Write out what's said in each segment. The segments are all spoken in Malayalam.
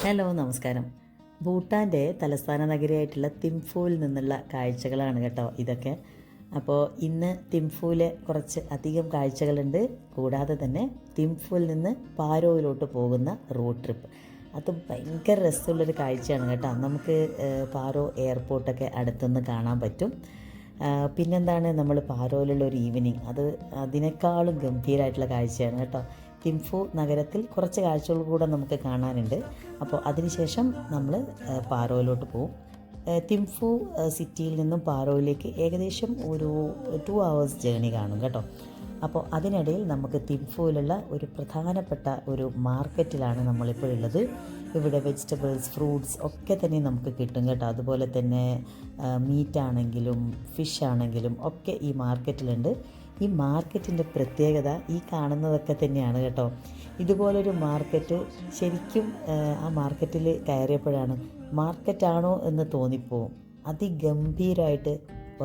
ഹലോ നമസ്കാരം. ഭൂട്ടാൻ്റെ തലസ്ഥാന നഗരിയായിട്ടുള്ള തിംഫുവിൽ നിന്നുള്ള കാഴ്ചകളാണ് കേട്ടോ ഇതൊക്കെ. അപ്പോൾ ഇന്ന് തിംഫുവിലെ കുറച്ച് അധികം കാഴ്ചകളുണ്ട്. കൂടാതെ തന്നെ തിംഫുവിൽ നിന്ന് പാരോയിലോട്ട് പോകുന്ന റോഡ് ട്രിപ്പ്, അത് ഭയങ്കര രസമുള്ളൊരു കാഴ്ചയാണ് കേട്ടോ. നമുക്ക് പാരോ എയർപോർട്ടൊക്കെ അടുത്തുനിന്ന് കാണാൻ പറ്റും. പിന്നെന്താണ്, നമ്മൾ പാരോയിലുള്ള ഒരു ഈവനിങ്, അത് അതിനേക്കാളും ഗംഭീരമായിട്ടുള്ള കാഴ്ചയാണ് കേട്ടോ. തിംഫു നഗരത്തിൽ കുറച്ച് കാഴ്ചകൾ കൂടെ നമുക്ക് കാണാനുണ്ട്. അപ്പോൾ അതിനുശേഷം നമ്മൾ പാരോയിലോട്ട് പോകും. തിംഫു സിറ്റിയിൽ നിന്നും പാരോയിലേക്ക് ഏകദേശം ഒരു 2 hours ജേണി കാണും കേട്ടോ. അപ്പോൾ അതിനിടയിൽ നമുക്ക് തിംഫുവിലുള്ള ഒരു പ്രധാനപ്പെട്ട ഒരു മാർക്കറ്റിലാണ് നമ്മളിപ്പോഴുള്ളത്. ഇവിടെ വെജിറ്റബിൾസ്, ഫ്രൂട്ട്സ് ഒക്കെ തന്നെ നമുക്ക് കിട്ടും കേട്ടോ. അതുപോലെ തന്നെ മീറ്റ് ആണെങ്കിലും ഫിഷ് ആണെങ്കിലും ഒക്കെ ഈ മാർക്കറ്റിലുണ്ട്. ഈ മാർക്കറ്റിൻ്റെ പ്രത്യേകത ഈ കാണുന്നതൊക്കെ തന്നെയാണ് കേട്ടോ. ഇതുപോലൊരു മാർക്കറ്റ് ശരിക്കും ആ മാർക്കറ്റിൽ കയറിയപ്പോഴാണ് മാർക്കറ്റാണോ എന്ന് തോന്നിപ്പോവും. അതിഗംഭീരമായിട്ട്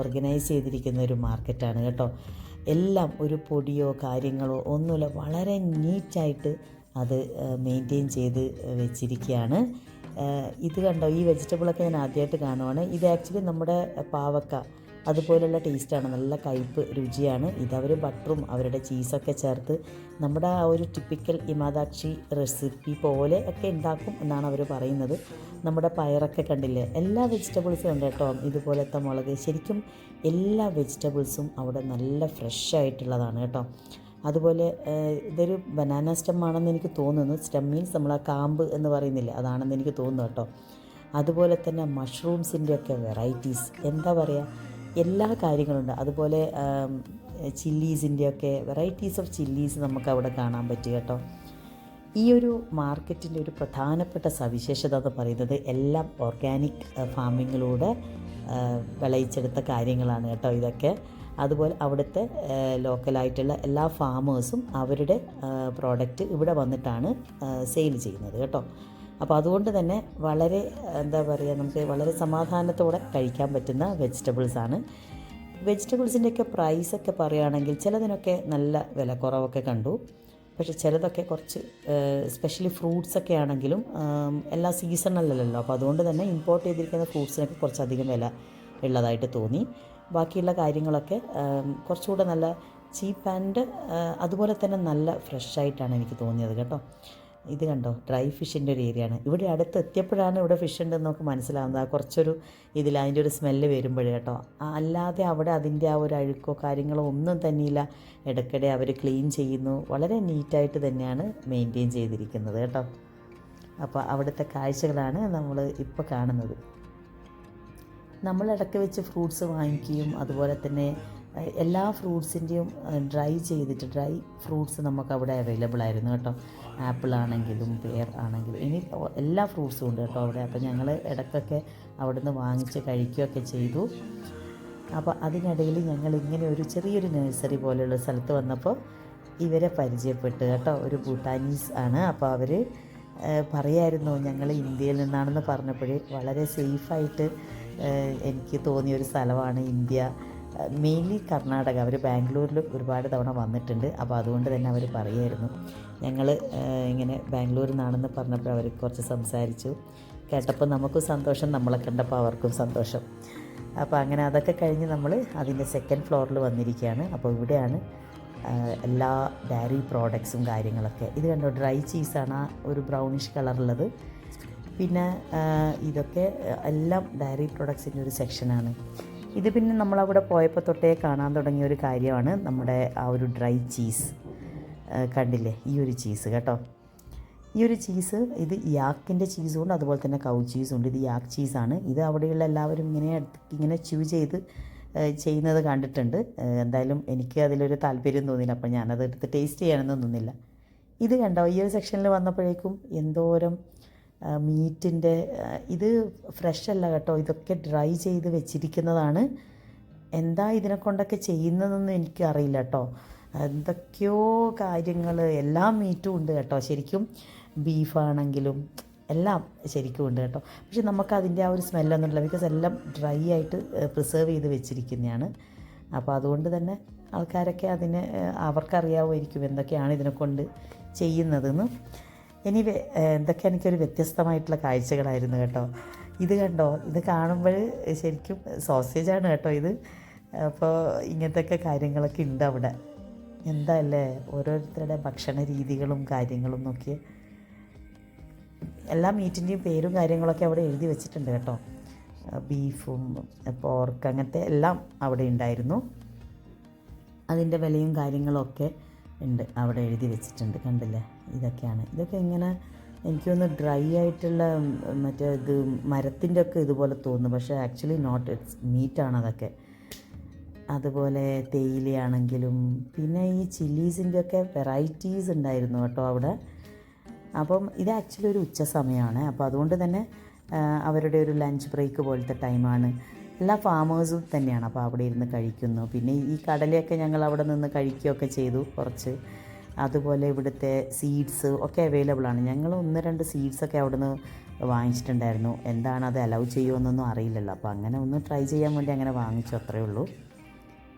ഓർഗനൈസ് ചെയ്തിരിക്കുന്ന ഒരു മാർക്കറ്റാണ് കേട്ടോ. എല്ലാം ഒരു പൊടിയോ കാര്യങ്ങളോ ഒന്നുമില്ല, വളരെ നീറ്റായിട്ട് അത് മെയിൻറ്റെയിൻ ചെയ്ത് വെച്ചിരിക്കുകയാണ്. ഇത് കണ്ടോ, ഈ വെജിറ്റബിളൊക്കെ ഞാൻ ആദ്യമായിട്ട് കാണുവാണ്. ഇത് ആക്ച്വലി നമ്മുടെ പാവക്ക അതുപോലുള്ള ടേസ്റ്റാണ്, നല്ല കയ്പ്പ് രുചിയാണ്. ഇതവർ ബട്ടറും അവരുടെ ചീസൊക്കെ ചേർത്ത് നമ്മുടെ ആ ഒരു ടിപ്പിക്കൽ ഇമാദാക്ഷി റെസിപ്പി പോലെ ഒക്കെ ഉണ്ടാക്കും എന്നാണ് അവർ പറയുന്നത്. നമ്മുടെ പയറൊക്കെ കണ്ടില്ലേ, എല്ലാ വെജിറ്റബിൾസും ഉണ്ട് കേട്ടോ. ഇതുപോലത്തെ മുളക്, ശരിക്കും എല്ലാ വെജിറ്റബിൾസും അവിടെ നല്ല ഫ്രഷ് ആയിട്ടുള്ളതാണ് കേട്ടോ. അതുപോലെ ഇതൊരു ബനാന സ്റ്റെം ആണെന്ന് എനിക്ക് തോന്നുന്നു. സ്റ്റെം മീൻസ് നമ്മൾ ആ കാമ്പ് എന്ന് പറയുന്നില്ല, അതാണെന്ന് എനിക്ക് തോന്നുന്നു കേട്ടോ. അതുപോലെ തന്നെ മഷ്റൂംസിൻ്റെയൊക്കെ വെറൈറ്റീസ്, എന്താ പറയുക, എല്ലാ കാര്യങ്ങളുണ്ട്. അതുപോലെ ചില്ലീസിൻ്റെയൊക്കെ വെറൈറ്റീസ് ഓഫ് ചില്ലീസ് നമുക്ക് അവിടെ കാണാൻ പറ്റും കേട്ടോ. ഈ ഒരു മാർക്കറ്റിൻ്റെ ഒരു പ്രധാനപ്പെട്ട സവിശേഷത എന്ന് പറയുന്നത് എല്ലാം ഓർഗാനിക് ഫാമിങ്ങിലൂടെ വിളയിച്ചെടുത്ത കാര്യങ്ങളാണ് കേട്ടോ ഇതൊക്കെ. അതുപോലെ അവിടുത്തെ ലോക്കലായിട്ടുള്ള എല്ലാ ഫാമേഴ്സും അവരുടെ പ്രോഡക്റ്റ് ഇവിടെ വന്നിട്ടാണ് സെയിൽ ചെയ്യുന്നത് കേട്ടോ. അപ്പോൾ അതുകൊണ്ട് തന്നെ വളരെ എന്താ പറയുക, നമുക്ക് വളരെ സമാധാനത്തോടെ കഴിക്കാൻ പറ്റുന്ന വെജിറ്റബിൾസാണ്. വെജിറ്റബിൾസിൻ്റെയൊക്കെ പ്രൈസൊക്കെ പറയുകയാണെങ്കിൽ ചിലതിനൊക്കെ നല്ല വില കുറവൊക്കെ കണ്ടു. പക്ഷേ ചിലതൊക്കെ കുറച്ച് സ്പെഷ്യലി ഫ്രൂട്ട്സൊക്കെ ആണെങ്കിലും എല്ലാ സീസണല്ലല്ലോ. അപ്പോൾ അതുകൊണ്ട് തന്നെ ഇമ്പോർട്ട് ചെയ്തിരിക്കുന്ന ഫ്രൂട്ട്സിനൊക്കെ കുറച്ചധികം വില ഉള്ളതായിട്ട് തോന്നി. ബാക്കിയുള്ള കാര്യങ്ങളൊക്കെ കുറച്ചുകൂടെ നല്ല ചീപ്പ് ആൻഡ് അതുപോലെ തന്നെ നല്ല ഫ്രഷായിട്ടാണ് എനിക്ക് തോന്നിയത് കേട്ടോ. ഇത് കണ്ടോ, ഡ്രൈ ഫിഷിൻ്റെ ഒരു ഏരിയയാണ്. ഇവിടെ അടുത്ത് എത്തിയപ്പോഴാണ് ഇവിടെ ഫിഷ് ഉണ്ടെന്ന് നമുക്ക് മനസ്സിലാവുന്നത്. ആ കുറച്ചൊരു ഇതിൽ അതിൻ്റെ ഒരു സ്മെല്ല് വരുമ്പോഴേ കേട്ടോ. അല്ലാതെ അവിടെ അതിൻ്റെ ആ ഒരു അഴുക്കോ കാര്യങ്ങളോ ഒന്നും തന്നെയില്ല. ഇടയ്ക്കിടെ അവർ ക്ലീൻ ചെയ്യുന്നു. വളരെ നീറ്റായിട്ട് തന്നെയാണ് മെയിൻറ്റെയിൻ ചെയ്തിരിക്കുന്നത് കേട്ടോ. അപ്പോൾ അവിടുത്തെ കാഴ്ചകളാണ് നമ്മൾ ഇപ്പോൾ കാണുന്നത്. നമ്മൾ ഇടയ്ക്ക് വെച്ച് ഫ്രൂട്ട്സ് വാങ്ങിക്കുകയും അതുപോലെ തന്നെ എല്ലാ ഫ്രൂട്ട്സിൻ്റെയും ഡ്രൈ ഫ്രൂട്ട്സ് നമുക്ക് അവിടെ അവൈലബിൾ ആയിരുന്നു കേട്ടോ. ആപ്പിൾ ആണെങ്കിലും പെയർ ആണെങ്കിലും ഇനി എല്ലാ ഫ്രൂട്ട്സും ഉണ്ട് കേട്ടോ അവിടെ. അപ്പോൾ ഞങ്ങൾ ഇടയ്ക്കൊക്കെ അവിടെ നിന്ന് വാങ്ങിച്ച് കഴിക്കുകയൊക്കെ ചെയ്തു. അപ്പോൾ അതിനിടയിൽ ഞങ്ങൾ ഇങ്ങനെ ഒരു ചെറിയൊരു നഴ്സറി പോലെയുള്ള സ്ഥലത്ത് വന്നപ്പോൾ ഇവരെ പരിചയപ്പെട്ടു കേട്ടോ. ഒരു ഭൂട്ടാനീസ് ആണ്. അപ്പോൾ അവർ പറയായിരുന്നു ഞങ്ങൾ ഇന്ത്യയിൽ നിന്നാണെന്ന് പറഞ്ഞപ്പോഴേ വളരെ സേഫായിട്ട് എനിക്ക് തോന്നിയൊരു സ്ഥലമാണ് ഇന്ത്യ. മെയിൻലി കർണാടക. അവർ ബാംഗ്ലൂരിൽ ഒരുപാട് തവണ വന്നിട്ടുണ്ട്. അപ്പോൾ അതുകൊണ്ട് തന്നെ അവർ പറയുമായിരുന്നു. ഞങ്ങൾ ഇങ്ങനെ ബാംഗ്ലൂരിൽ നിന്നാണെന്ന് പറഞ്ഞപ്പോൾ അവർ കുറച്ച് സംസാരിച്ചു. കേട്ടപ്പോൾ നമുക്കും സന്തോഷം, നമ്മളെ കണ്ടപ്പോൾ അവർക്കും സന്തോഷം. അപ്പോൾ അങ്ങനെ അതൊക്കെ കഴിഞ്ഞ് നമ്മൾ അതിൻ്റെ 2nd ഫ്ലോറിൽ വന്നിരിക്കുകയാണ്. അപ്പോൾ ഇവിടെയാണ് എല്ലാ ഡയറി പ്രോഡക്ട്സും കാര്യങ്ങളൊക്കെ. ഇത് കണ്ടോ, ഡ്രൈ ചീസാണ് ആ ഒരു ബ്രൗണിഷ് കളറുള്ളത്. പിന്നെ ഇതൊക്കെ എല്ലാം ഡയറി പ്രോഡക്ട്സിൻ്റെ ഒരു സെക്ഷനാണ്. ഇത് പിന്നെ നമ്മളവിടെ പോയപ്പോൾ തൊട്ടേ കാണാൻ തുടങ്ങിയ ഒരു കാര്യമാണ് നമ്മുടെ ആ ഒരു ഡ്രൈ ചീസ്. കണ്ടില്ലേ ഈ ഒരു ചീസ് കേട്ടോ. ഈ ഒരു ചീസ്, ഇത് യാക്കിൻ്റെ ചീസുണ്ട്, അതുപോലെ തന്നെ കൗ ചീസുണ്ട്. ഇത് യാക്ക് ചീസാണ്. ഇത് അവിടെയുള്ള എല്ലാവരും ഇങ്ങനെ ച്യൂ ചെയ്ത് ചെയ്യുന്നത് കണ്ടിട്ടുണ്ട്. എന്തായാലും എനിക്ക് അതിലൊരു താല്പര്യം തോന്നിയില്ല. അപ്പോൾ ഞാനത് എടുത്ത് ടേസ്റ്റ് ചെയ്യാനൊന്നും തോന്നില്ല. ഇത് കണ്ടോ, ഈ ഒരു സെക്ഷനിൽ വന്നപ്പോഴേക്കും എന്തോരം മീറ്റിൻ്റെ, ഇത് ഫ്രഷ് അല്ല കേട്ടോ, ഇതൊക്കെ ഡ്രൈ ചെയ്ത് വെച്ചിരിക്കുന്നതാണ്. എന്താ ഇതിനെ കൊണ്ടൊക്കെ ചെയ്യുന്നതെന്ന് എനിക്കറിയില്ല കേട്ടോ. എന്തൊക്കെയോ കാര്യങ്ങൾ, എല്ലാ മീറ്റും ഉണ്ട് കേട്ടോ. ശരിക്കും ബീഫാണെങ്കിലും എല്ലാം ശരിക്കും ഉണ്ട് കേട്ടോ. പക്ഷെ നമുക്ക് അതിൻ്റെ ആ ഒരു സ്മെല്ലൊന്നുമില്ല, ബിക്കോസ് എല്ലാം ഡ്രൈ ആയിട്ട് പ്രിസേർവ് ചെയ്ത് വെച്ചിരിക്കുന്നതാണ്. അപ്പോൾ അതുകൊണ്ട് തന്നെ ആൾക്കാരൊക്കെ അതിനെ അവർക്കറിയാവുമായിരിക്കും എന്തൊക്കെയാണ് ഇതിനെ കൊണ്ട് ചെയ്യുന്നതെന്ന്. ഇനി എന്തൊക്കെ എനിക്കൊരു വ്യത്യസ്തമായിട്ടുള്ള കാഴ്ചകളായിരുന്നു കേട്ടോ. ഇത് കണ്ടോ, ഇത് കാണുമ്പോൾ ശരിക്കും സോസേജാണ് കേട്ടോ ഇത്. അപ്പോൾ ഇങ്ങനത്തെയൊക്കെ കാര്യങ്ങളൊക്കെ ഉണ്ട് അവിടെ. എന്താ അല്ലേ ഓരോരുത്തരുടെ ഭക്ഷണ രീതികളും കാര്യങ്ങളും നോക്കി. എല്ലാ മീറ്റിൻ്റെയും പേരും കാര്യങ്ങളൊക്കെ അവിടെ എഴുതി വെച്ചിട്ടുണ്ട് കേട്ടോ. ബീഫും പോർക്ക് അങ്ങനത്തെ എല്ലാം അവിടെ ഉണ്ടായിരുന്നു. അതിൻ്റെ വിലയും കാര്യങ്ങളൊക്കെ ഉണ്ട് അവിടെ എഴുതി വെച്ചിട്ടുണ്ട്. കണ്ടില്ലേ, ഇതൊക്കെ ഇങ്ങനെ എനിക്കൊന്ന് ഡ്രൈ ആയിട്ടുള്ള മറ്റേ ഇത് മരത്തിൻ്റെ ഒക്കെ ഇതുപോലെ തോന്നുന്നു, പക്ഷേ ആക്ച്വലി നോട്ട്, ഇറ്റ്സ് മീറ്റാണ് അതൊക്കെ. അതുപോലെ തേയിലയാണെങ്കിലും പിന്നെ ഈ ചില്ലീസിൻ്റെ ഒക്കെ വെറൈറ്റീസ് ഉണ്ടായിരുന്നു കേട്ടോ അവിടെ. അപ്പം ഇത് ആക്ച്വലി ഒരു ഉച്ച സമയമാണ്. അപ്പോൾ അതുകൊണ്ട് തന്നെ അവരുടെ ഒരു ലഞ്ച് ബ്രേക്ക് പോലത്തെ ടൈമാണ്. എല്ലാ ഫാമേഴ്സും തന്നെയാണ്, അപ്പോൾ അവിടെ ഇരുന്ന് കഴിക്കുന്നു. പിന്നെ ഈ കടലയൊക്കെ ഞങ്ങൾ അവിടെ നിന്ന് കഴിക്കുകയൊക്കെ ചെയ്തു കുറച്ച്. അതുപോലെ ഇവിടുത്തെ സീഡ്സ് ഒക്കെ അവൈലബിൾ ആണ്. ഞങ്ങൾ 1-2 സീഡ്സൊക്കെ അവിടെ നിന്ന് വാങ്ങിച്ചിട്ടുണ്ടായിരുന്നു. എന്താണ് അത് അലൗ ചെയ്യുമെന്നൊന്നും അറിയില്ലല്ലോ, അപ്പോൾ അങ്ങനെ ഒന്ന് ട്രൈ ചെയ്യാൻ വേണ്ടി അങ്ങനെ വാങ്ങിച്ചു, അത്രയേ ഉള്ളൂ.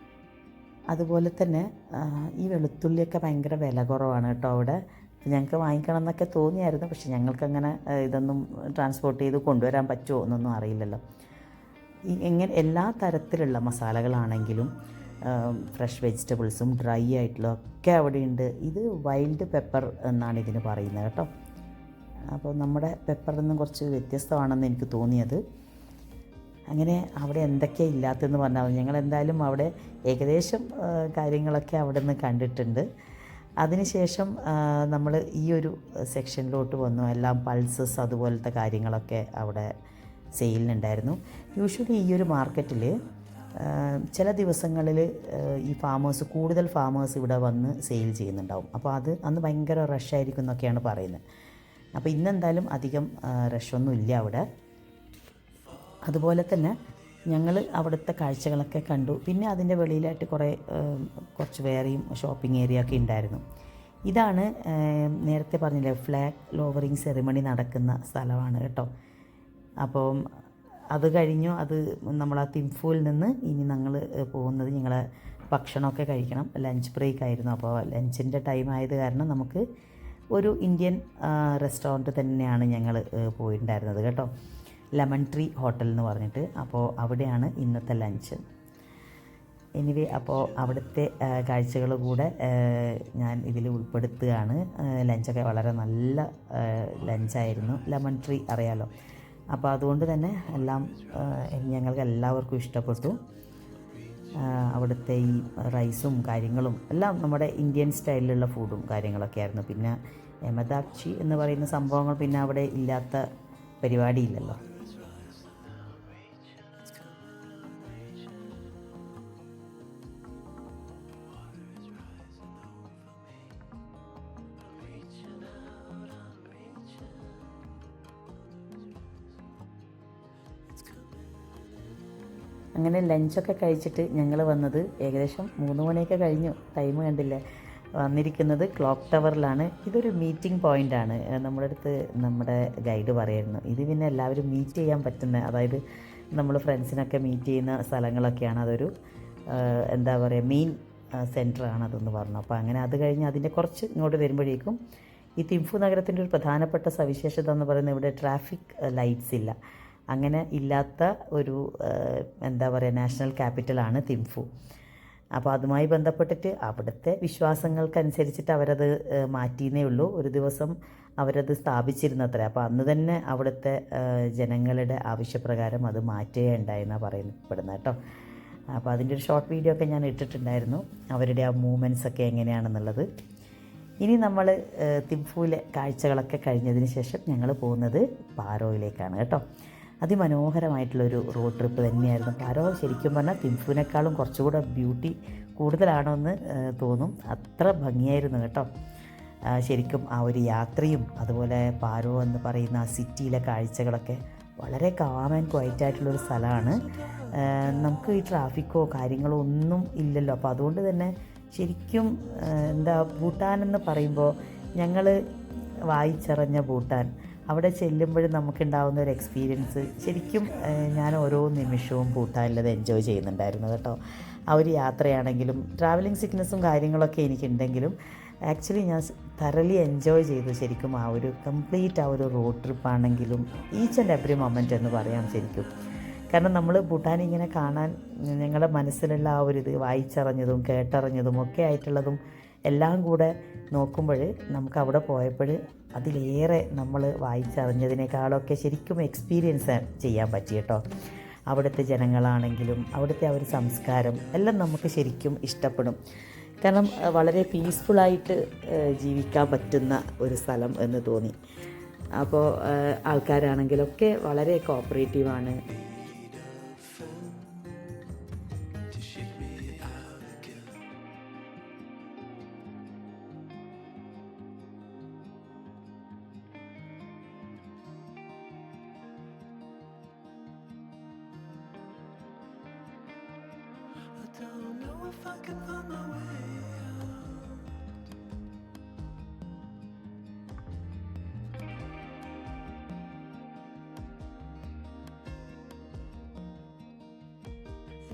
അതുപോലെ തന്നെ ഈ വെളുത്തുള്ളിയൊക്കെ ഭയങ്കര വില കുറവാണ് കേട്ടോ അവിടെ. ഞങ്ങൾക്ക് വാങ്ങിക്കണം എന്നൊക്കെ തോന്നിയായിരുന്നു, പക്ഷെ ഞങ്ങൾക്കങ്ങനെ ഇതൊന്നും ട്രാൻസ്പോർട്ട് ചെയ്ത് കൊണ്ടുവരാൻ പറ്റുമോ എന്നൊന്നും അറിയില്ലല്ലോ. എങ്ങനെ എല്ലാ തരത്തിലുള്ള മസാലകളാണെങ്കിലും ഫ്രഷ് വെജിറ്റബിൾസും ഡ്രൈ ആയിട്ടുള്ള ഒക്കെ അവിടെയുണ്ട്. ഇത് വൈൽഡ് പെപ്പർ എന്നാണ് ഇതിന് പറയുന്നത് കേട്ടോ. അപ്പോൾ നമ്മുടെ പെപ്പറിൽ നിന്നും കുറച്ച് വ്യത്യസ്തമാണെന്ന് എനിക്ക് തോന്നിയത്. അങ്ങനെ അവിടെ എന്തൊക്കെയാണ് ഇല്ലാത്തതെന്ന് പറഞ്ഞാൽ ഞങ്ങൾ എന്തായാലും അവിടെ ഏകദേശം കാര്യങ്ങളൊക്കെ അവിടെ നിന്ന് കണ്ടിട്ടുണ്ട്. അതിനുശേഷം നമ്മൾ ഈ ഒരു സെക്ഷനിലോട്ട് വന്നു. എല്ലാം പൾസസ് അതുപോലത്തെ കാര്യങ്ങളൊക്കെ അവിടെ സെയിലിനുണ്ടായിരുന്നു. യൂഷ്വലി ഈ ഒരു മാർക്കറ്റിൽ ചില ദിവസങ്ങളിൽ ഈ കൂടുതൽ ഫാമേഴ്സ് ഇവിടെ വന്ന് സെയിൽ ചെയ്യുന്നുണ്ടാവും. അപ്പോൾ അന്ന് ഭയങ്കര റഷായിരിക്കും എന്നൊക്കെയാണ് പറയുന്നത്. അപ്പോൾ ഇന്നെന്തായാലും അധികം റഷൊന്നും ഇല്ല അവിടെ. അതുപോലെ തന്നെ ഞങ്ങൾ അവിടുത്തെ കാഴ്ചകളൊക്കെ കണ്ടു. പിന്നെ അതിൻ്റെ വെളിയിലായിട്ട് കുറച്ച് വേറെയും ഷോപ്പിംഗ് ഏരിയ ഒക്കെ ഉണ്ടായിരുന്നു. ഇതാണ് നേരത്തെ പറഞ്ഞില്ലേ ഫ്ലാഗ് ലോവറിങ് സെറിമണി നടക്കുന്ന സ്ഥലമാണ് കേട്ടോ. അപ്പം അത് കഴിഞ്ഞു. നമ്മൾ ആ തിംഫുവിൽ നിന്ന് ഇനി ഞങ്ങൾ പോകുന്നത് ഞങ്ങളെ ഭക്ഷണമൊക്കെ കഴിക്കണം. ലഞ്ച് ബ്രേക്ക് ആയിരുന്നു. അപ്പോൾ ലഞ്ചിൻ്റെ ടൈം ആയത് കാരണം നമുക്ക് ഒരു ഇന്ത്യൻ റെസ്റ്റോറൻറ്റ് തന്നെയാണ് ഞങ്ങൾ പോയിട്ടുണ്ടായിരുന്നത് കേട്ടോ. ലെമൺ ട്രീ ഹോട്ടൽ എന്ന് പറഞ്ഞിട്ട്. അപ്പോൾ അവിടെയാണ് ഇന്നത്തെ ലഞ്ച്. എനിവേ, അപ്പോൾ അവിടുത്തെ കാഴ്ചകൾ കൂടെ ഞാൻ ഇതിൽ ഉൾപ്പെടുത്തുകയാണ്. ലഞ്ചൊക്കെ വളരെ നല്ല ലഞ്ചായിരുന്നു. ലെമൺ ട്രീ അറിയാലോ. അപ്പോൾ അതുകൊണ്ട് തന്നെ ഞങ്ങൾക്ക് എല്ലാവർക്കും ഇഷ്ടപ്പെട്ടു. അവിടുത്തെ ഈ റൈസും കാര്യങ്ങളും എല്ലാം നമ്മുടെ ഇന്ത്യൻ സ്റ്റൈലിലുള്ള ഫുഡും കാര്യങ്ങളൊക്കെ ആയിരുന്നു. പിന്നെ എമദാക്ഷി എന്ന് പറയുന്ന സംഭവങ്ങൾ പിന്നെ അവിടെ ഇല്ലാത്ത പരിപാടിയില്ലല്ലോ. അങ്ങനെ ലഞ്ചൊക്കെ കഴിച്ചിട്ട് ഞങ്ങൾ വന്നത് ഏകദേശം 3 മണിയൊക്കെ കഴിഞ്ഞു. ടൈം കണ്ടില്ലേ. വന്നിരിക്കുന്നത് ക്ലോക്ക് ടവറിലാണ്. ഇതൊരു മീറ്റിംഗ് പോയിൻ്റാണ്. നമ്മുടെ ഗൈഡ് പറയായിരുന്നു, ഇത് പിന്നെ എല്ലാവരും മീറ്റ് ചെയ്യാൻ പറ്റുന്ന, അതായത് നമ്മൾ ഫ്രണ്ട്സിനൊക്കെ മീറ്റ് ചെയ്യുന്ന സ്ഥലങ്ങളൊക്കെയാണ്. അതൊരു എന്താ പറയുക, മെയിൻ സെൻറ്ററാണ് അതെന്ന് പറഞ്ഞു. അപ്പോൾ അങ്ങനെ അത് കഴിഞ്ഞ് അതിൻ്റെ കുറച്ച് ഇങ്ങോട്ട് വരുമ്പോഴേക്കും ഈ തിംഫു നഗരത്തിൻ്റെ ഒരു പ്രധാനപ്പെട്ട സവിശേഷത എന്ന് പറയുന്നത് ഇവിടെ ട്രാഫിക് ലൈറ്റ്സ് ഇല്ല. അങ്ങനെ ഇല്ലാത്ത ഒരു എന്താ പറയുക നാഷണൽ ക്യാപിറ്റലാണ് തിംഫു. അപ്പോൾ അതുമായി ബന്ധപ്പെട്ടിട്ട് അവിടുത്തെ വിശ്വാസങ്ങൾക്കനുസരിച്ചിട്ട് അവരത് മാറ്റിയെന്നേ ഉള്ളൂ. ഒരു ദിവസം അവരത് സ്ഥാപിച്ചിരുന്നത്ര. അപ്പോൾ അന്ന് തന്നെ അവിടുത്തെ ജനങ്ങളുടെ ആവശ്യപ്രകാരം അത് മാറ്റുകയുണ്ടായെന്നാണ് പറയപ്പെടുന്നത് കേട്ടോ. അപ്പോൾ അതിൻ്റെ ഒരു ഷോർട്ട് വീഡിയോ ഒക്കെ ഞാൻ ഇട്ടിട്ടുണ്ടായിരുന്നു, അവരുടെ ആ മൂവ്മെൻറ്റ്സ് ഒക്കെ എങ്ങനെയാണെന്നുള്ളത്. ഇനി നമ്മൾ തിംഫുവിലെ കാഴ്ചകളൊക്കെ കഴിഞ്ഞതിന് ശേഷം ഞങ്ങൾ പോകുന്നത് പാരോയിലേക്കാണ് കേട്ടോ. അതിമനോഹരമായിട്ടുള്ളൊരു റോഡ് ട്രിപ്പ് തന്നെയായിരുന്നു. പാരോ ശരിക്കും പറഞ്ഞാൽ തിംഫുവിനേക്കാളും കുറച്ചുകൂടെ ബ്യൂട്ടി കൂടുതലാണോ എന്ന് തോന്നും. അത്ര ഭംഗിയായിരുന്നു കേട്ടോ. ശരിക്കും ആ ഒരു യാത്രയും അതുപോലെ പാരോ എന്ന് പറയുന്ന ആ സിറ്റിയിലെ കാഴ്ചകളൊക്കെ വളരെ കാം ആൻഡ് ക്വയറ്റായിട്ടുള്ളൊരു സ്ഥലമാണ്. നമുക്ക് ഈ ട്രാഫിക്കോ കാര്യങ്ങളോ ഒന്നും ഇല്ലല്ലോ. അപ്പോൾ അതുകൊണ്ട് തന്നെ ശരിക്കും ഭൂട്ടാൻ എന്ന് പറയുമ്പോൾ ഞങ്ങൾ വായിച്ചറിഞ്ഞ ഭൂട്ടാൻ, അവിടെ ചെല്ലുമ്പോഴും നമുക്കുണ്ടാകുന്ന ഒരു എക്സ്പീരിയൻസ് ശരിക്കും ഞാൻ ഓരോ നിമിഷവും ഭൂട്ടാനിലത് എൻജോയ് ചെയ്യുന്നുണ്ടായിരുന്നു കേട്ടോ. ആ ഒരു യാത്രയാണെങ്കിലും ട്രാവലിംഗ് സിക്നസ്സും കാര്യങ്ങളൊക്കെ എനിക്കുണ്ടെങ്കിലും ആക്ച്വലി ഞാൻ തറലി എൻജോയ് ചെയ്തു ശരിക്കും ആ ഒരു കംപ്ലീറ്റ് ആ ഒരു റോഡ് ട്രിപ്പാണെങ്കിലും ഈച്ച് ആൻഡ് എവറി മൊമെൻ്റ് എന്ന് പറയാം ശരിക്കും. കാരണം നമ്മൾ ഭൂട്ടാൻ ഇങ്ങനെ കാണാൻ ഞങ്ങളുടെ മനസ്സിലുള്ള ആ ഒരു ഇത് വായിച്ചറിഞ്ഞതും കേട്ടറിഞ്ഞതും ഒക്കെ ആയിട്ടുള്ളതും എല്ലാം കൂടെ നോക്കുമ്പോൾ നമുക്ക് അവിടെ പോയപ്പോൾ അതിലേറെ നമ്മൾ വായിച്ചറിഞ്ഞതിനേക്കാളൊക്കെ ശരിക്കും എക്സ്പീരിയൻസ് ചെയ്യാൻ പറ്റി കേട്ടോ. അവിടുത്തെ ജനങ്ങളാണെങ്കിലും അവിടുത്തെ ആ ഒരു സംസ്കാരം എല്ലാം നമുക്ക് ശരിക്കും ഇഷ്ടപ്പെടും. കാരണം വളരെ പീസ്ഫുള്ളായിട്ട് ജീവിക്കാൻ പറ്റുന്ന ഒരു സ്ഥലം എന്ന് തോന്നി. അപ്പോൾ ആൾക്കാരാണെങ്കിലൊക്കെ വളരെ കോപ്പറേറ്റീവാണ്. Don't know if I can find my way out.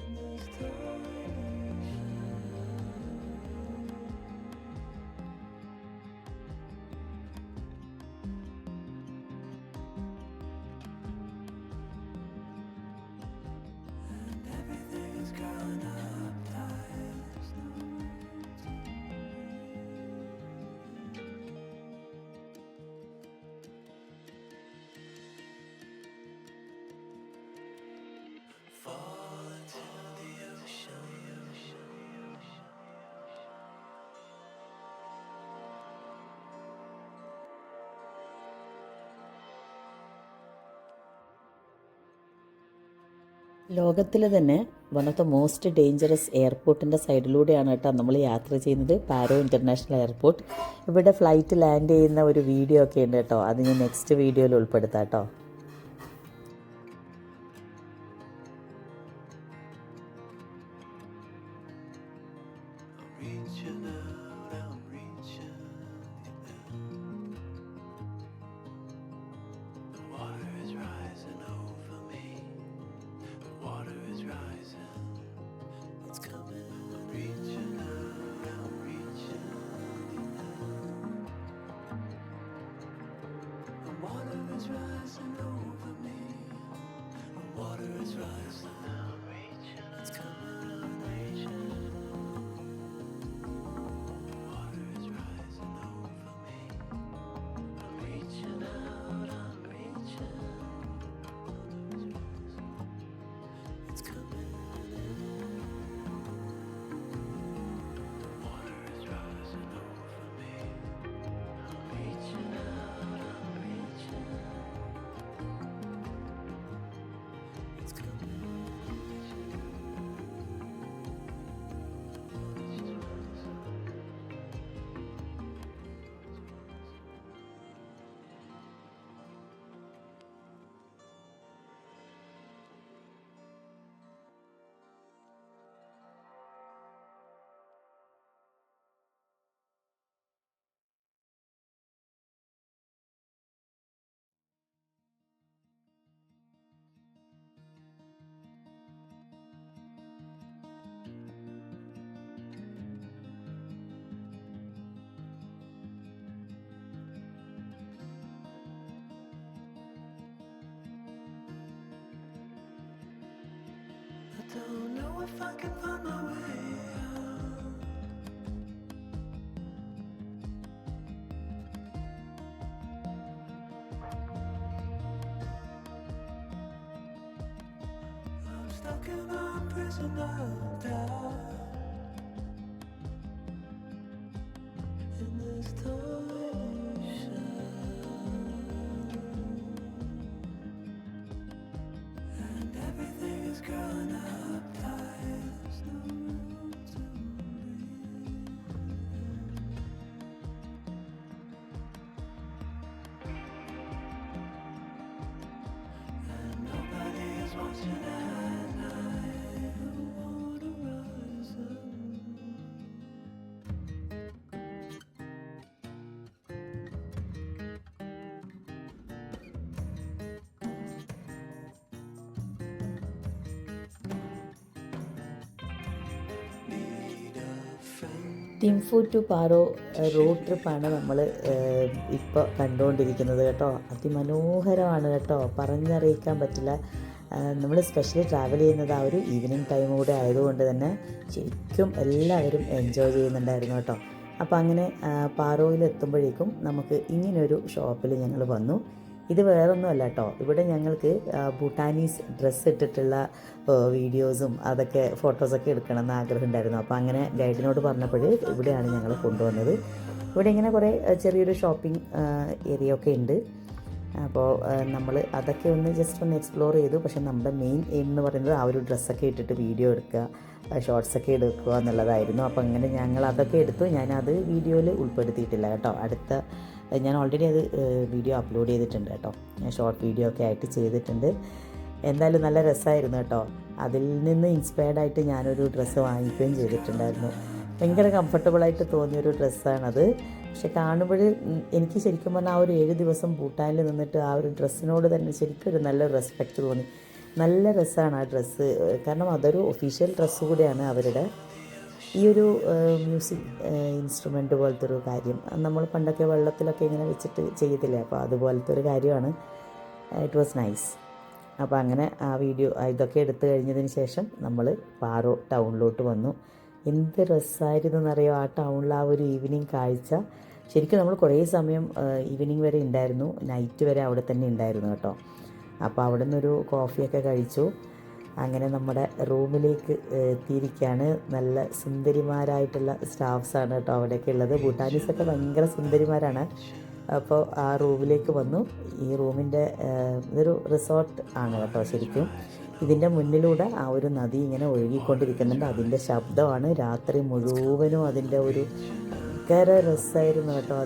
In this and everything is growing up. ലോകത്തിൽ തന്നെ one of the most dangerous എയർപോർട്ടിൻ്റെ സൈഡിലൂടെയാണ് കേട്ടോ നമ്മൾ യാത്ര ചെയ്യുന്നത്, പാരോ ഇൻ്റർനാഷണൽ എയർപോർട്ട്. ഇവിടെ ഫ്ലൈറ്റ് ലാൻഡ് ചെയ്യുന്ന ഒരു വീഡിയോ ഒക്കെ ഉണ്ട് കേട്ടോ, അത് ഞാൻ നെക്സ്റ്റ് വീഡിയോയിൽ ഉൾപ്പെടുത്താം കേട്ടോ. Rising over me, the water is rising. I'm reaching, it's coming, I'm reaching. The water is rising over me. I'm reaching out, I'm reaching. It's coming in. The water is rising over me. I'm reaching out, I'm reaching. I don't know if I can find my way out. I'm stuck in a prison of doubt. In this ocean, and everything is growing up tight. There's no room to breathe, and nobody is watching at night. The water rising. Thimphu to Paro road ട്രിപ്പാണ് നമ്മൾ ഇപ്പോൾ കണ്ടുകൊണ്ടിരിക്കുന്നത് കേട്ടോ. അതിമനോഹരമാണ് കേട്ടോ, പറഞ്ഞറിയിക്കാൻ പറ്റില്ല. നമ്മൾ സ്പെഷ്യലി ട്രാവൽ ചെയ്യുന്നത് ആ ഒരു ഈവനിങ് ടൈം കൂടെ ആയതുകൊണ്ട് തന്നെ ശരിക്കും എല്ലാവരും എൻജോയ് ചെയ്യുന്നുണ്ടായിരുന്നു കേട്ടോ. അപ്പോൾ അങ്ങനെ പാറോയിൽ എത്തുമ്പോഴേക്കും നമുക്ക് ഇങ്ങനൊരു ഷോപ്പിൽ ഞങ്ങൾ വന്നു. ഇത് വേറൊന്നുമല്ല കേട്ടോ, ഇവിടെ ഞങ്ങൾക്ക് ഭൂട്ടാനീസ് ഡ്രസ്സ് ഇട്ടിട്ടുള്ള വീഡിയോസും അതൊക്കെ ഫോട്ടോസൊക്കെ എടുക്കണമെന്ന് ആഗ്രഹം ഉണ്ടായിരുന്നു. അപ്പോൾ അങ്ങനെ ഗൈഡിനോട് പറഞ്ഞപ്പോൾ ഇവിടെയാണ് ഞങ്ങൾ കൊണ്ടുവന്നത്. ഇവിടെ ഇങ്ങനെ കുറേ ചെറിയൊരു ഷോപ്പിംഗ് ഏരിയ ഒക്കെ ഉണ്ട്. അപ്പോൾ നമ്മൾ അതൊക്കെ ഒന്ന് ജസ്റ്റ് ഒന്ന് എക്സ്പ്ലോർ ചെയ്തു. പക്ഷേ നമ്മുടെ മെയിൻ എയിം എന്ന് പറയുന്നത് ആ ഒരു ഡ്രസ്സൊക്കെ ഇട്ടിട്ട് വീഡിയോ എടുക്കുക, ഷോർട്സൊക്കെ എടുക്കുക എന്നുള്ളതായിരുന്നു. അപ്പോൾ അങ്ങനെ ഞങ്ങൾ അതൊക്കെ എടുത്തു. ഞാനത് വീഡിയോയിൽ ഉൾപ്പെടുത്തിയിട്ടില്ല കേട്ടോ. ഞാൻ ഓൾറെഡി അത് വീഡിയോ അപ്ലോഡ് ചെയ്തിട്ടുണ്ട് കേട്ടോ. ഞാൻ ഷോർട്ട് വീഡിയോ ഒക്കെ ആയിട്ട് ചെയ്തിട്ടുണ്ട്. എന്തായാലും നല്ല രസമായിരുന്നു കേട്ടോ. അതിൽ നിന്ന് ഇൻസ്പയർഡ് ആയിട്ട് ഞാനൊരു ഡ്രസ്സ് വാങ്ങിക്കുകയും ചെയ്തിട്ടുണ്ടായിരുന്നു. ഭയങ്കര കംഫർട്ടബിളായിട്ട് തോന്നിയൊരു ഡ്രസ്സാണത്. പക്ഷെ കാണുമ്പോൾ എനിക്ക് ശരിക്കും പറഞ്ഞാൽ ആ ഒരു 7 ദിവസം ഭൂട്ടാനിൽ നിന്നിട്ട് ആ ഒരു ഡ്രസ്സിനോട് തന്നെ ശരിക്കും ഒരു നല്ല റെസ്പെക്റ്റ് തോന്നി. നല്ല രസമാണ് ആ ഡ്രസ്സ്. കാരണം അതൊരു ഒഫീഷ്യൽ ഡ്രസ്സ് കൂടെയാണ് അവരുടെ. ഈ ഒരു മ്യൂസിക് ഇൻസ്ട്രുമെൻ്റ് പോലത്തെ ഒരു കാര്യം നമ്മൾ പണ്ടൊക്കെ വെള്ളത്തിലൊക്കെ ഇങ്ങനെ വെച്ചിട്ട് ചെയ്തില്ലേ, അപ്പോൾ അതുപോലത്തെ ഒരു കാര്യമാണ്. It was nice. അപ്പോൾ അങ്ങനെ ആ വീഡിയോ ഇതൊക്കെ എടുത്തു കഴിഞ്ഞതിന് ശേഷം നമ്മൾ പാറോ ടൗണിലോട്ട് വന്നു. എന്ത് രസമായിരുന്നു എന്നറിയോ ആ ടൗണിൽ ആ ഒരു ഈവനിങ് കാഴ്ച. ശരിക്കും നമ്മൾ കുറേ സമയം ഈവനിങ് വരെ ഉണ്ടായിരുന്നു, നൈറ്റ് വരെ അവിടെ തന്നെ ഉണ്ടായിരുന്നു കേട്ടോ. അപ്പോൾ അവിടെ നിന്നൊരു കോഫിയൊക്കെ കഴിച്ചു. അങ്ങനെ നമ്മുടെ റൂമിലേക്ക് എത്തിയിരിക്കുകയാണ്. നല്ല സുന്ദരിമാരായിട്ടുള്ള സ്റ്റാഫ്സാണ് കേട്ടോ അവിടെയൊക്കെ ഉള്ളത്. ഭൂട്ടാനീസൊക്കെ ഭയങ്കര സുന്ദരിമാരാണ്. അപ്പോൾ ആ റൂമിലേക്ക് വന്നു. ഈ റൂമിൻ്റെ ഇതൊരു റിസോർട്ട് ആണ് കേട്ടോ ശരിക്കും. ഇതിൻ്റെ മുന്നിലൂടെ ആ ഒരു നദി ഇങ്ങനെ ഒഴുകിക്കൊണ്ടിരിക്കുന്നുണ്ട്. അതിൻ്റെ ശബ്ദമാണ് രാത്രി മുഴുവനും. അതിൻ്റെ ഒരു ഭയങ്കര രസമായിരുന്നു കേട്ടോ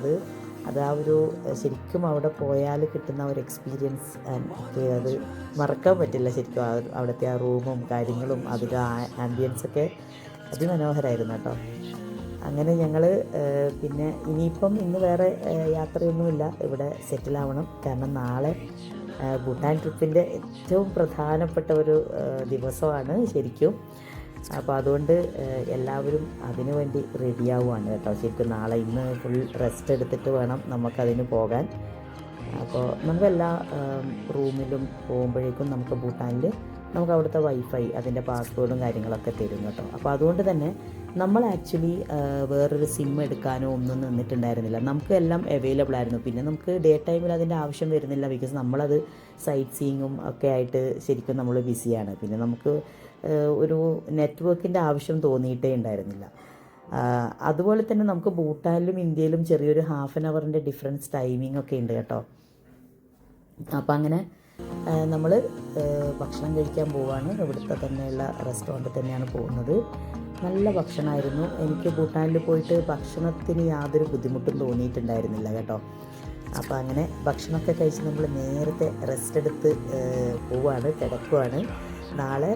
അത് ആ ഒരു ശരിക്കും അവിടെ പോയാൽ കിട്ടുന്ന ഒരു എക്സ്പീരിയൻസ് അത് മറക്കാൻ പറ്റില്ല ശരിക്കും. അവിടുത്തെ ആ റൂമും കാര്യങ്ങളും അതിൻ്റെ ആംബിയൻസൊക്കെ അതിമനോഹരമായിരുന്നു കേട്ടോ. അങ്ങനെ ഞങ്ങൾ പിന്നെ ഇന്ന് വേറെ യാത്രയൊന്നുമില്ല, ഇവിടെ സെറ്റിലാവണം. കാരണം നാളെ ഭൂട്ടാൻ ട്രിപ്പിൻ്റെ ഏറ്റവും പ്രധാനപ്പെട്ട ഒരു ദിവസമാണ് ശരിക്കും. അപ്പോൾ അതുകൊണ്ട് എല്ലാവരും അതിനു വേണ്ടി റെഡിയാവുകയാണ് കേട്ടോ ശരിക്കും. ഇന്ന് ഫുൾ റെസ്റ്റ് എടുത്തിട്ട് വേണം നമുക്കതിന് പോകാൻ. അപ്പോൾ നമുക്കെല്ലാ റൂമിലും പോകുമ്പോഴേക്കും നമുക്ക് ഭൂട്ടാനിൽ നമുക്ക് അവിടുത്തെ വൈഫൈ അതിൻ്റെ പാസ്വേഡും കാര്യങ്ങളൊക്കെ തരും കേട്ടോ. അപ്പോൾ അതുകൊണ്ട് തന്നെ നമ്മൾ ആക്ച്വലി വേറൊരു സിം എടുക്കാനോ ഒന്നും നിന്നിട്ടുണ്ടായിരുന്നില്ല. നമുക്ക് എല്ലാം അവൈലബിൾ ആയിരുന്നു. പിന്നെ നമുക്ക് ഡേ ടൈമിൽ അതിൻ്റെ ആവശ്യം വരുന്നില്ല. ബിക്കോസ് നമ്മളത് സൈറ്റ് സീയിങ്ങും ഒക്കെ ആയിട്ട് ശരിക്കും നമ്മൾ ബിസിയാണ്. പിന്നെ നമുക്ക് ഒരു നെറ്റ്വർക്കിൻ്റെ ആവശ്യം തോന്നിയിട്ടേ ഉണ്ടായിരുന്നില്ല. അതുപോലെ തന്നെ നമുക്ക് ഭൂട്ടാനിലും ഇന്ത്യയിലും ചെറിയൊരു ഹാഫ് ആൻ അവറിൻ്റെ ഡിഫറൻസ് ടൈമിംഗ് ഒക്കെ ഉണ്ട് കേട്ടോ. അപ്പോൾ അങ്ങനെ നമ്മൾ ഭക്ഷണം കഴിക്കാൻ പോവുകയാണ്. ഇവിടുത്തെ തന്നെയുള്ള റെസ്റ്റോറൻറ്റിൽ തന്നെയാണ് പോകുന്നത്. നല്ല ഭക്ഷണമായിരുന്നു. എനിക്ക് ഭൂട്ടാനിൽ പോയിട്ട് ഭക്ഷണത്തിന് യാതൊരു ബുദ്ധിമുട്ടും തോന്നിയിട്ടുണ്ടായിരുന്നില്ല കേട്ടോ. അപ്പോൾ അങ്ങനെ ഭക്ഷണമൊക്കെ കഴിച്ച് നമ്മൾ നേരത്തെ റെസ്റ്റ് എടുത്ത് പോവുകയാണ്, കിടക്കുകയാണ്. നാളെ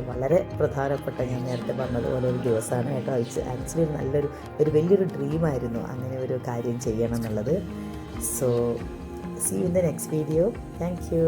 വളരെ പ്രധാനപ്പെട്ട ഞാൻ നേരത്തെ പറഞ്ഞതുപോലെ ഒരു ദിവസമാണ് കേട്ടോ. ആക്ച്വലി വലിയൊരു ഡ്രീമായിരുന്നു അങ്ങനെ ഒരു കാര്യം ചെയ്യണം എന്നുള്ളത്. So see you in the next video. Thank you.